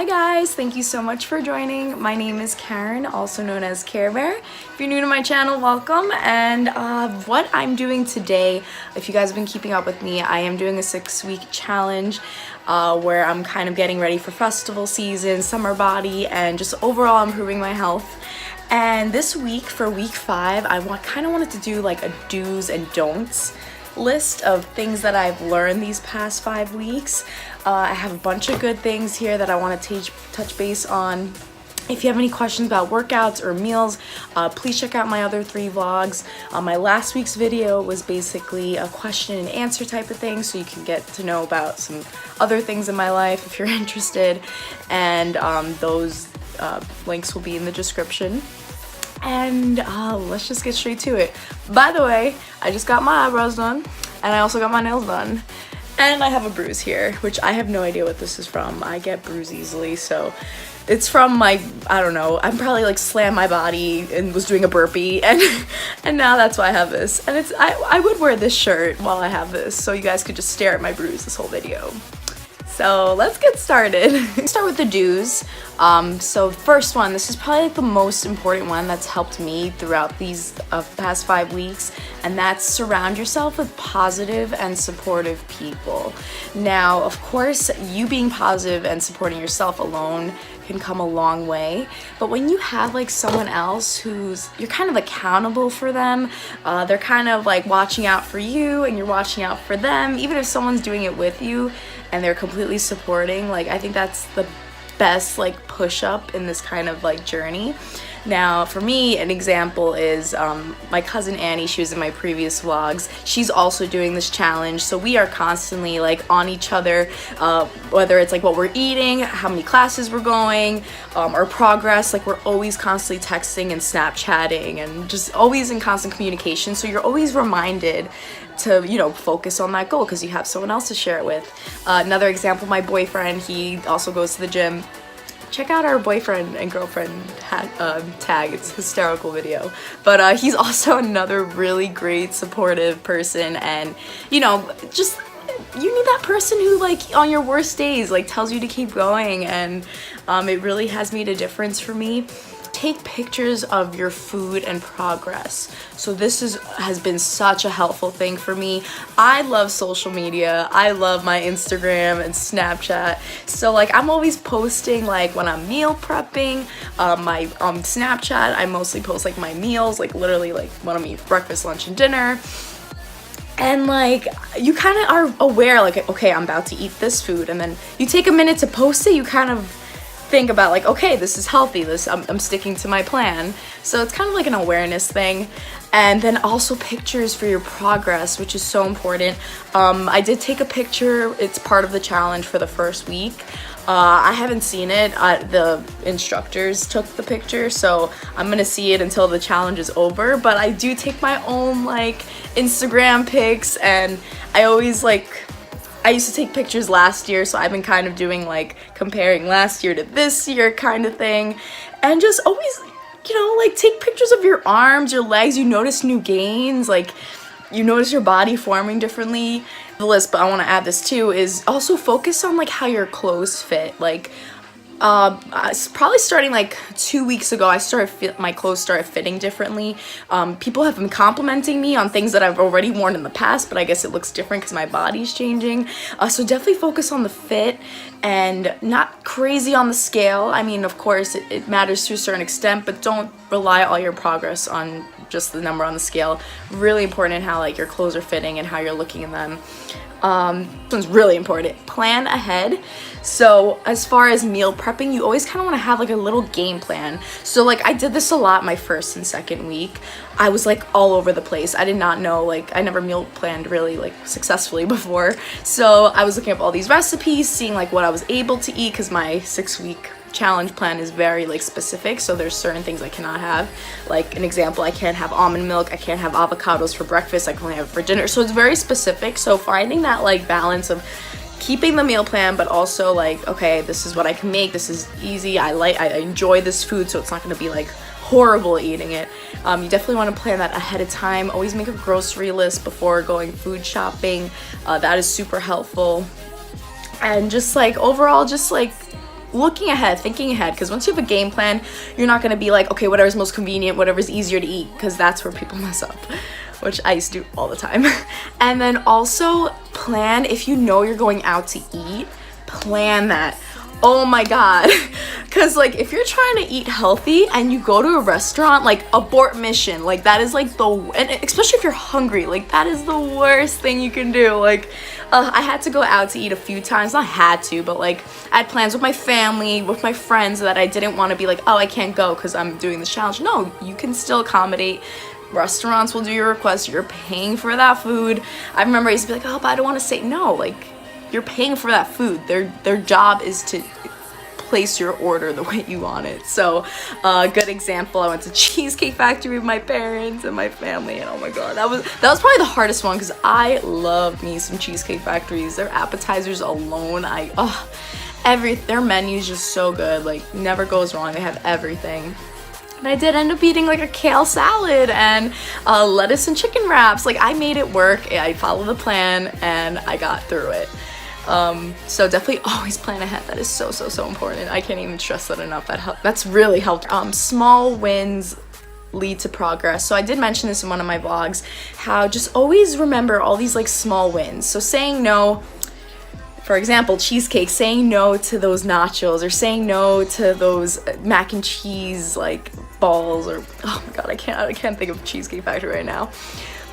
Hi guys, thank you so much for joining. My name is Karen, also known as Care Bear. If you're new to my channel, welcome. And what I'm doing today, if you guys have been keeping up with me, I am doing a 6-week challenge where I'm kind of getting ready for festival season, summer body, and just overall improving my health. And this week, for week 5, I kind of wanted to do like a do's and don'ts list of things that I've learned these past 5 weeks. I have a bunch of good things here that I want to touch base on. If you have any questions about workouts or meals, please check out my other 3 vlogs. My last week's video was basically a question and answer type of thing, so you can get to know about some other things in my life if you're interested. And those links will be in the description. And let's just get straight to it. By the way, I just got my eyebrows done, and I also got my nails done. And I have a bruise here, which I have no idea what this is from. I get bruised easily, so it's from my, I don't know, I'm probably like slammed my body and was doing a burpee, and now that's why I have this. And it's I would wear this shirt while I have this, so you guys could just stare at my bruise this whole video. So let's get started. Let's start with the do's. So first one, this is probably like the most important one that's helped me throughout these past 5 weeks, and that's surround yourself with positive and supportive people. Now, of course, you being positive and supporting yourself alone can come a long way, but when you have like someone else you're kind of accountable for them, they're kind of like watching out for you and you're watching out for them, even if someone's doing it with you and they're completely supporting, like I think that's the best like push up in this kind of like journey. Now for me, an example is my cousin Annie. She was in my previous vlogs. She's also doing this challenge, so we are constantly like on each other, whether it's like what we're eating, how many classes we're going, our progress. Like we're always constantly texting and Snapchatting and just always in constant communication, so you're always reminded to, you know, focus on that goal because you have someone else to share it with. Another example, my boyfriend, he also goes to the gym. Check out our boyfriend and girlfriend tag, it's a hysterical video. But he's also another really great supportive person, and you know, just you need that person who like on your worst days like tells you to keep going, and it really has made a difference for me. Take pictures of your food and progress. So this has been such a helpful thing for me. I love social media. I love my Instagram and Snapchat. So like I'm always posting like when I'm meal prepping. My Snapchat, I mostly post like my meals, like literally like when I'm eating breakfast, lunch, and dinner. And like you kind of are aware like, okay, I'm about to eat this food, and then you take a minute to post it. You kind of think about like, okay, this is healthy, I'm sticking to my plan. So it's kind of like an awareness thing. And then also pictures for your progress, which is so important. I did take a picture. It's part of the challenge for the first week. I haven't seen it. The instructors took the picture, so I'm gonna see it until the challenge is over. But I do take my own like Instagram pics, and I used to take pictures last year, so I've been kind of doing like comparing last year to this year kind of thing. And just always, you know, like take pictures of your arms, your legs. You notice new gains, like you notice your body forming differently. The list, but I want to add this too, is also focus on like how your clothes fit. Like probably starting like 2 weeks ago, my clothes started fitting differently. People have been complimenting me on things that I've already worn in the past, but I guess it looks different because my body's changing. So definitely focus on the fit and not crazy on the scale. I mean, of course, it matters to a certain extent, but don't rely all your progress on just the number on the scale. Really important how like your clothes are fitting and how you're looking in them. This one's really important. Plan ahead. So as far as meal prepping, you always kind of want to have like a little game plan. So like I did this a lot my first and second week. I was like all over the place. I did not know, like I never meal planned really like successfully before. So I was looking up all these recipes, seeing like what I was able to eat, because my 6-week challenge plan is very like specific, so there's certain things I cannot have. Like an example, I can't have almond milk, I can't have avocados for breakfast, I can only have it for dinner. So it's very specific. So finding that like balance of keeping the meal plan, but also like, okay, this is what I can make, this is easy, I enjoy this food, so it's not going to be like horrible eating it. You definitely want to plan that ahead of time. Always make a grocery list before going food shopping. That is super helpful. And just like overall, just like looking ahead, thinking ahead, because once you have a game plan, you're not going to be like, okay, whatever's most convenient, whatever's easier to eat, because that's where people mess up, which I used to do all the time. And then also plan, if you know you're going out to eat, plan that. Oh my god, because like if you're trying to eat healthy and you go to a restaurant, like abort mission, like that is like and especially if you're hungry, like that is the worst thing you can do. Like I had to go out to eat a few times, not had to, but like I had plans with my family, with my friends, that I didn't want to be like, oh, I can't go because I'm doing this challenge. No, you can still accommodate. Restaurants will do your request, you're paying for that food. I remember I used to be like, oh, but I don't want to say no. Like, you're paying for that food. Their job is to place your order the way you want it. So good example, I went to Cheesecake Factory with my parents and my family, and oh my god, that was probably the hardest one, because I love me some Cheesecake Factories. Their appetizers alone, their menu is just so good, like never goes wrong. They have everything. And I did end up eating like a kale salad and lettuce and chicken wraps. Like I made it work. I followed the plan and I got through it. So definitely always plan ahead. That is so important. I can't even stress that enough. That's really helped. Small wins lead to progress. So I did mention this in one of my vlogs, how just always remember all these like small wins. So saying no, for example, cheesecake, saying no to those nachos, or saying no to those mac and cheese like balls, or oh my god, I can't think of Cheesecake Factory right now.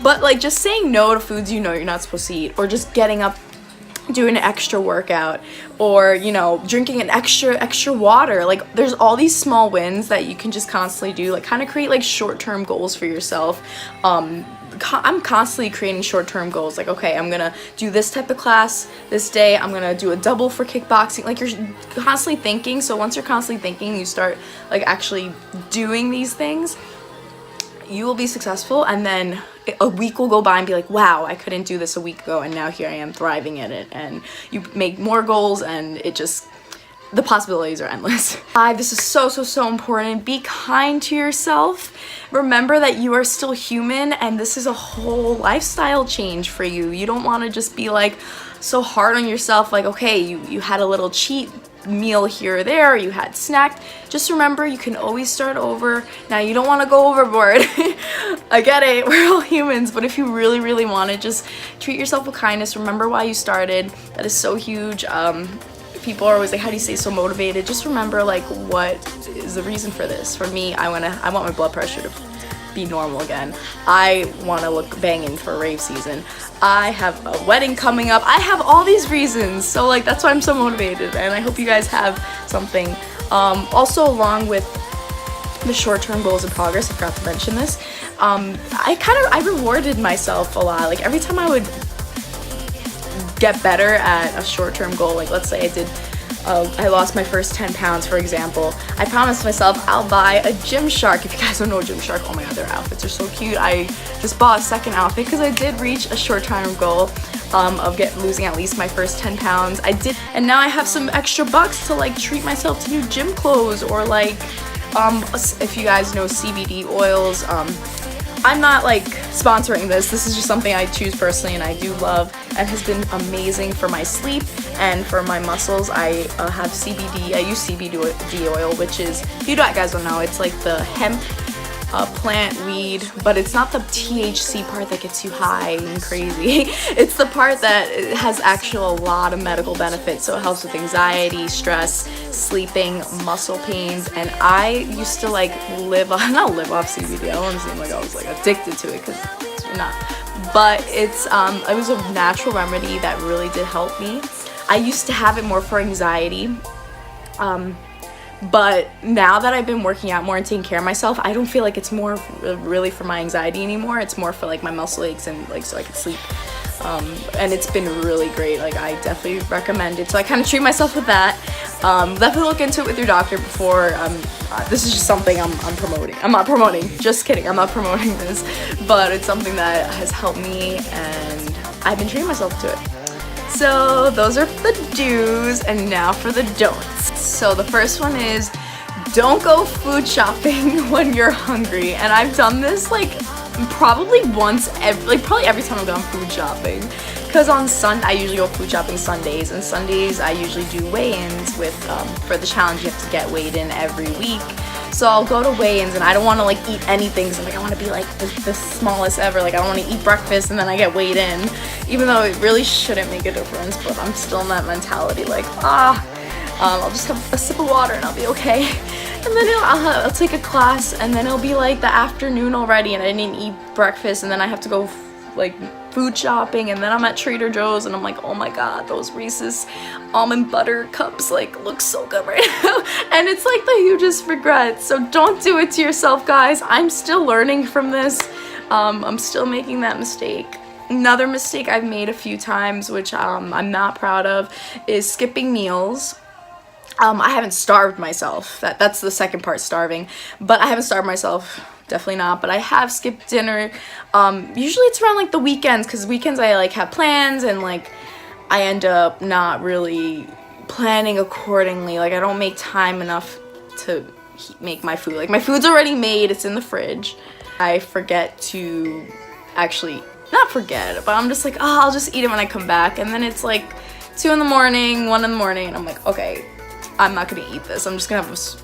But like just saying no to foods you know you're not supposed to eat, or just getting up, doing an extra workout, or you know, drinking an extra water. Like there's all these small wins that you can just constantly do, like kind of create like short-term goals for yourself. I'm constantly creating short-term goals, like okay, I'm gonna do this type of class this day, I'm gonna do a double for kickboxing. Like you're constantly thinking. So once you're constantly thinking, you start like actually doing these things, you will be successful. And then a week will go by and be like, wow, I couldn't do this a week ago, and now here I am thriving in it. And you make more goals, and it just, the possibilities are endless. This is so important. Be kind to yourself. Remember that you are still human, and this is a whole lifestyle change for you. You don't want to just be like so hard on yourself, like okay, you had a little cheat meal here or there, you had snacked. Just remember, you can always start over. Now you don't want to go overboard. I get it, we're all humans, but if you really want it, just treat yourself with kindness. Remember why you started. That is so huge. People are always like, how do you stay so motivated? Just remember, like, what is the reason for this? For me, I want my blood pressure to be normal again. I want to look banging for rave season. I have a wedding coming up. I have all these reasons. So like that's why I'm so motivated, and I hope you guys have something. Also, along with the short-term goals and progress, I forgot to mention this. I rewarded myself a lot. Like every time I would get better at a short-term goal, like let's say I lost my first 10 pounds, for example, I promised myself I'll buy a Gymshark. If you guys don't know Gymshark, oh my god, their outfits are so cute. I just bought a second outfit because I did reach a short-term goal of losing at least my first 10 pounds. I did, and now I have some extra bucks to like treat myself to new gym clothes, or like if you guys know CBD oils. I'm not like sponsoring this. This is just something I choose personally and I do love, and has been amazing for my sleep and for my muscles. I have CBD. I use CBD oil, which is, if you guys don't know, it's like the hemp plant weed, but it's not the THC part that gets you high and crazy. It's the part that has a lot of medical benefits. So it helps with anxiety, stress, sleeping, muscle pains. And I used to like not live off CBD. I don't want to seem like I was like addicted to it, because you're not. But it was a natural remedy that really did help me. I used to have it more for anxiety. But now that I've been working out more and taking care of myself, I don't feel like it's more really for my anxiety anymore. It's more for like my muscle aches and like so I can sleep. And it's been really great. Like I definitely recommend it. So I kind of treat myself with that. Definitely look into it with your doctor before. This is just something I'm promoting. I'm not promoting. Just kidding. I'm not promoting this. But it's something that has helped me, and I've been treating myself to it. So those are the do's, and now for the don'ts. So the first one is, don't go food shopping when you're hungry. And I've done this like probably once, probably every time I've gone food shopping, because on I usually go food shopping Sundays, and Sundays I usually do weigh-ins with for the challenge. You have to get weighed in every week. So I'll go to weigh-ins, and I don't want to like eat anything, because like I want to be like the smallest ever. Like I don't want to eat breakfast and then I get weighed in, even though it really shouldn't make a difference, but I'm still in that mentality like I'll just have a sip of water and I'll be okay. And then I'll take a class, and then it'll be like the afternoon already and I didn't eat breakfast, and then I have to go like food shopping, and then I'm at Trader Joe's and I'm like, oh my god, those Reese's almond butter cups like look so good right now. And it's like the hugest regret. So don't do it to yourself, guys. I'm still learning from this. I'm still making that mistake. Another mistake I've made a few times, which I'm not proud of, is skipping meals. I haven't starved myself. That's the second part, starving. But I haven't starved myself. Definitely not. But I have skipped dinner. Usually it's around like the weekends, because weekends I like have plans, and like I end up not really planning accordingly. Like I don't make time enough to make my food. Like my food's already made. It's in the fridge. I forget to actually, not forget, but I'm just like, oh, I'll just eat it when I come back. And then it's like 2 in the morning, 1 in the morning, and I'm like, okay, I'm not gonna eat this. I'm just gonna have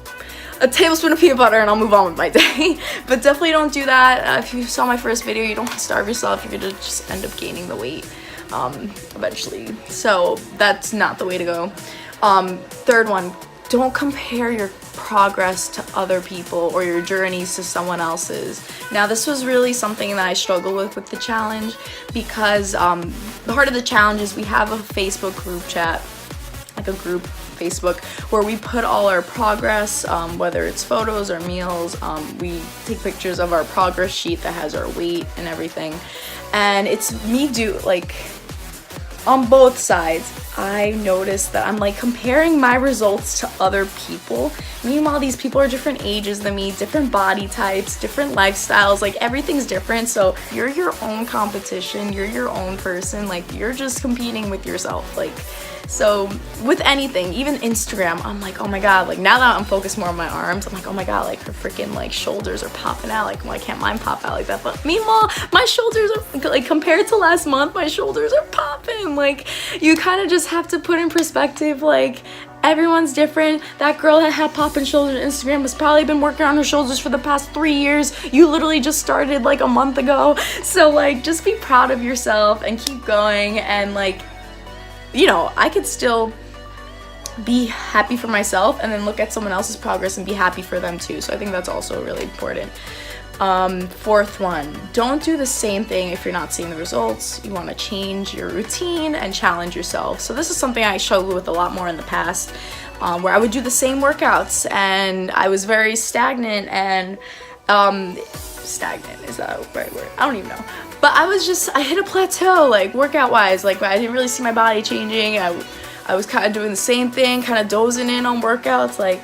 a tablespoon of peanut butter and I'll move on with my day. But definitely don't do that. If you saw my first video, you don't want to starve yourself. You're gonna just end up gaining the weight eventually. So that's not the way to go. Third one, don't compare your progress to other people or your journeys to someone else's. Now this was really something that I struggle with the challenge, because the heart of the challenge is we have a Facebook group chat, like a group Facebook, where we put all our progress, whether it's photos or meals. We take pictures of our progress sheet that has our weight and everything, and it's me like on both sides. I noticed that I'm like comparing my results to other people. Meanwhile, these people are different ages than me, different body types, different lifestyles, like everything's different. So you're your own competition, you're your own person, like you're just competing with yourself. Like, so with anything, even Instagram, I'm like, oh my god, like now that I'm focused more on my arms, I'm like, oh my god, like her freaking like shoulders are popping out, like why can't mine pop out like that? But meanwhile, my shoulders are like, compared to last month, my shoulders are popping. Like you kind of just have to put in perspective, like everyone's different. That girl that had popping shoulders on Instagram has probably been working on her shoulders for the past 3 years. You literally just started like a month ago. So like just be proud of yourself and keep going, and like, you know, I could still be happy for myself and then look at someone else's progress and be happy for them too. So I think that's also really important. Fourth one, don't do the same thing if you're not seeing the results. You want to change your routine and challenge yourself. So this is something I struggled with a lot more in the past, where I would do the same workouts and I was very stagnant and stagnant, is that a right word? I don't even know. But I hit a plateau, like workout wise. Like I didn't really see my body changing. I was kind of doing the same thing, kind of dozing in on workouts, like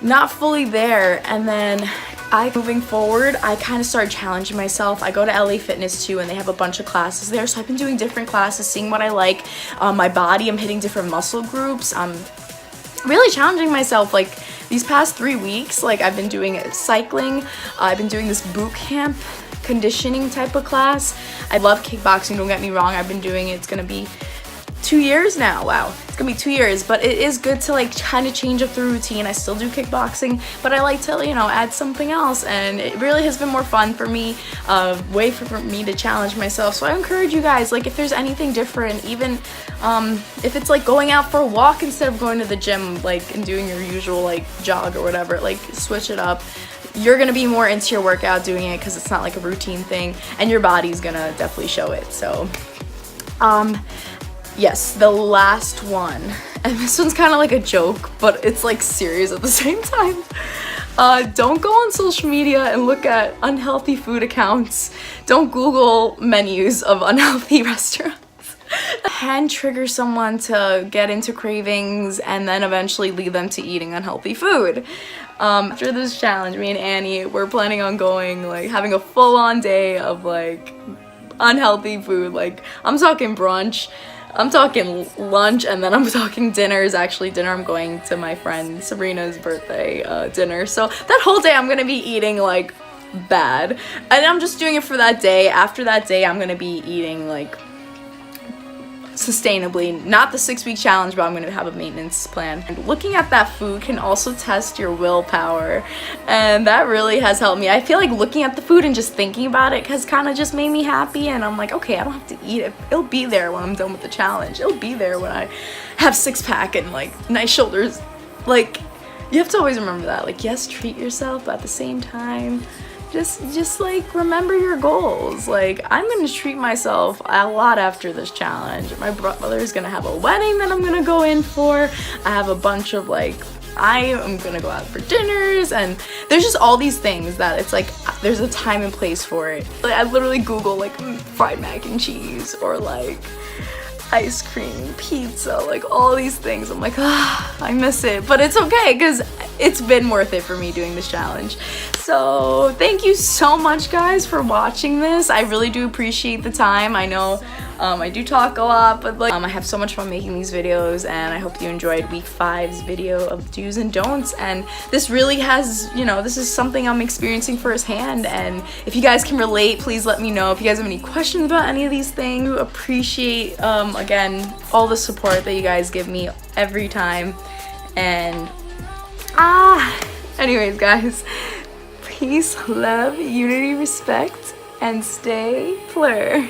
not fully there. And then moving forward, I kind of started challenging myself. I go to LA Fitness too, and they have a bunch of classes there. So I've been doing different classes, seeing what I like. My body, I'm hitting different muscle groups. I'm really challenging myself. Like these past 3 weeks, like I've been doing cycling. I've been doing this boot camp conditioning type of class. I love kickboxing, don't get me wrong. I've been doing it. It's gonna be 2 years now. Wow, it's gonna be 2 years, but it is good to like kind of change up the routine. I still do kickboxing, but I like to, you know, add something else, and it really has been more fun for me, way for me to challenge myself. So I encourage you guys, like if there's anything different, even if it's like going out for a walk instead of going to the gym, like and doing your usual like jog or whatever, like switch it up. You're gonna be more into your workout doing it because it's not like a routine thing, and your body's gonna definitely show it. So yes, the last one, and this one's kind of like a joke, but it's like serious at the same time. Don't go on social media and look at unhealthy food accounts. Don't Google menus of unhealthy restaurants. Can trigger someone to get into cravings and then eventually lead them to eating unhealthy food. After this challenge, me and Annie, we're planning on going, like having a full-on day of like unhealthy food. Like I'm talking brunch, I'm talking lunch, and then I'm talking dinner. Is actually dinner. I'm going to my friend Sabrina's birthday dinner. So that whole day I'm gonna be eating like bad, and I'm just doing it for that day. After that day, I'm gonna be eating like sustainably, not the 6-week challenge, but I'm gonna have a maintenance plan. And looking at that food can also test your willpower, and that really has helped me. I feel like looking at the food and just thinking about it has kind of just made me happy, and I'm like, okay, I don't have to eat it. It'll be there when I'm done with the challenge. It'll be there when I have 6-pack and like nice shoulders. Like, you have to always remember that. Like, yes, treat yourself, but at the same time, just like remember your goals. Like, I'm gonna treat myself a lot after this challenge. My brother is gonna have a wedding that I'm gonna go in for. I have a bunch of like, I am gonna go out for dinners, and there's just all these things that it's like there's a time and place for it. Like, I literally Google like fried mac and cheese or like ice cream, pizza, like all these things. I'm like, I miss it, but it's okay because it's been worth it for me doing this challenge. So thank you so much, guys, for watching this. I really do appreciate the time. I know I do talk a lot, but like I have so much fun making these videos, and I hope you enjoyed week 5's video of do's and don'ts. And this really has, you know, this is something I'm experiencing firsthand, and if you guys can relate, please let me know. If you guys have any questions about any of these things, I appreciate again all the support that you guys give me every time. And anyways, guys, peace, love, unity, respect, and stay plur.